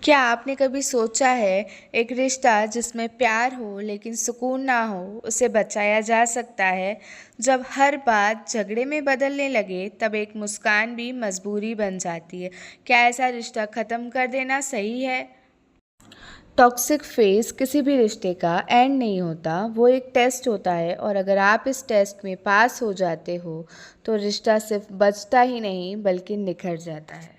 क्या आपने कभी सोचा है एक रिश्ता जिसमें प्यार हो लेकिन सुकून ना हो उसे बचाया जा सकता है। जब हर बात झगड़े में बदलने लगे तब एक मुस्कान भी मजबूरी बन जाती है। क्या ऐसा रिश्ता ख़त्म कर देना सही है? टॉक्सिक फेज़ किसी भी रिश्ते का एंड नहीं होता, वो एक टेस्ट होता है और अगर आप इस टेस्ट में पास हो जाते हो तो रिश्ता सिर्फ बचता ही नहीं बल्कि निखर जाता है।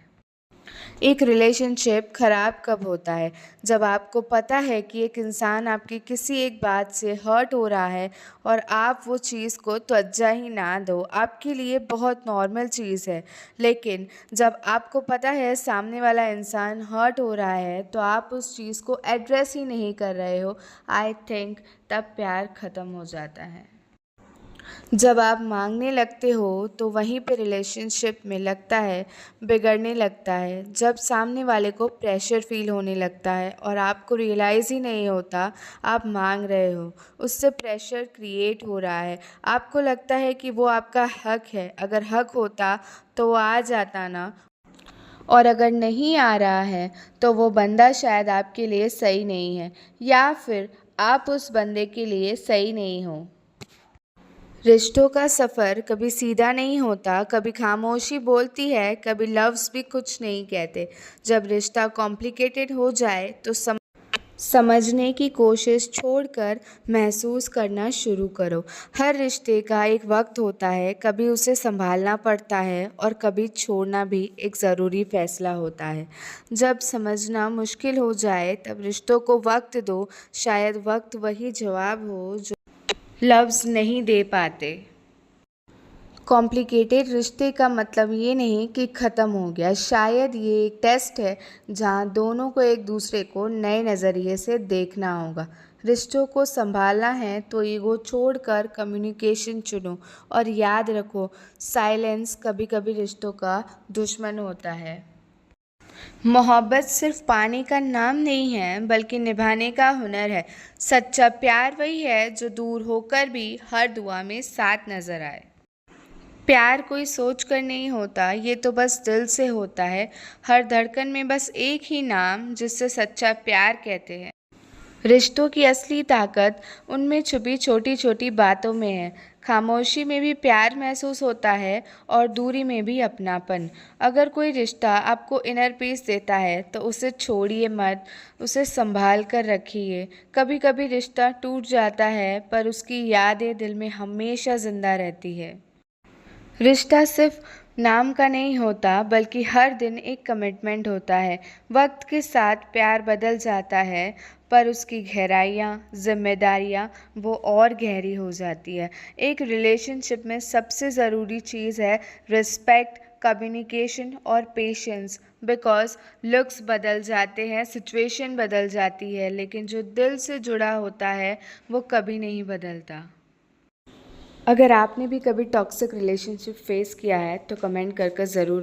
एक रिलेशनशिप खराब कब होता है? जब आपको पता है कि एक इंसान आपकी किसी एक बात से हर्ट हो रहा है और आप वो चीज़ को तवज्जो ही ना दो, आपके लिए बहुत नॉर्मल चीज़ है। लेकिन जब आपको पता है सामने वाला इंसान हर्ट हो रहा है तो आप उस चीज़ को एड्रेस ही नहीं कर रहे हो, आई थिंक तब प्यार ख़त्म हो जाता है। जब आप मांगने लगते हो तो वहीं पे रिलेशनशिप में लगता है बिगड़ने लगता है। जब सामने वाले को प्रेशर फील होने लगता है और आपको रियलाइज़ ही नहीं होता आप मांग रहे हो, उससे प्रेशर क्रिएट हो रहा है। आपको लगता है कि वो आपका हक है, अगर हक होता तो वो आ जाता ना, और अगर नहीं आ रहा है तो वो बंदा शायद आपके लिए सही नहीं है या फिर आप उस बंदे के लिए सही नहीं हो। रिश्तों का सफ़र कभी सीधा नहीं होता, कभी खामोशी बोलती है, कभी लफ्ज़ भी कुछ नहीं कहते। जब रिश्ता कॉम्प्लिकेटेड हो जाए तो समझने की कोशिश छोड़कर महसूस करना शुरू करो। हर रिश्ते का एक वक्त होता है, कभी उसे संभालना पड़ता है और कभी छोड़ना भी एक ज़रूरी फ़ैसला होता है। जब समझना मुश्किल हो जाए तब रिश्तों को वक्त दो, शायद वक्त वही जवाब हो जो लफ्ज़ नहीं दे पाते। कॉम्प्लिकेटेड रिश्ते का मतलब ये नहीं कि ख़त्म हो गया, शायद ये एक टेस्ट है जहाँ दोनों को एक दूसरे को नए नज़रिए से देखना होगा। रिश्तों को संभालना है तो ईगो छोड़कर कम्युनिकेशन चुनो और याद रखो, साइलेंस कभी कभी रिश्तों का दुश्मन होता है। मोहब्बत सिर्फ पाने का नाम नहीं है बल्कि निभाने का हुनर है। सच्चा प्यार वही है जो दूर होकर भी हर दुआ में साथ नज़र आए। प्यार कोई सोच कर नहीं होता, ये तो बस दिल से होता है। हर धड़कन में बस एक ही नाम जिससे सच्चा प्यार कहते हैं। रिश्तों की असली ताकत उनमें छुपी छोटी छोटी बातों में है। खामोशी में भी प्यार महसूस होता है और दूरी में भी अपनापन। अगर कोई रिश्ता आपको इनर पीस देता है तो उसे छोड़िए मत, उसे संभाल कर रखिए। कभी कभी रिश्ता टूट जाता है पर उसकी यादें दिल में हमेशा ज़िंदा रहती है। रिश्ता सिर्फ नाम का नहीं होता बल्कि हर दिन एक कमिटमेंट होता है। वक्त के साथ प्यार बदल जाता है पर उसकी गहराइयाँ, जिम्मेदारियाँ वो और गहरी हो जाती है। एक रिलेशनशिप में सबसे ज़रूरी चीज़ है रिस्पेक्ट, कम्युनिकेशन और पेशेंस। बिकॉज़ लुक्स बदल जाते हैं, सिचुएशन बदल जाती है, लेकिन जो दिल से जुड़ा होता है वो कभी नहीं बदलता। अगर आपने भी कभी टॉक्सिक रिलेशनशिप फेस किया है तो कमेंट कर ज़रूर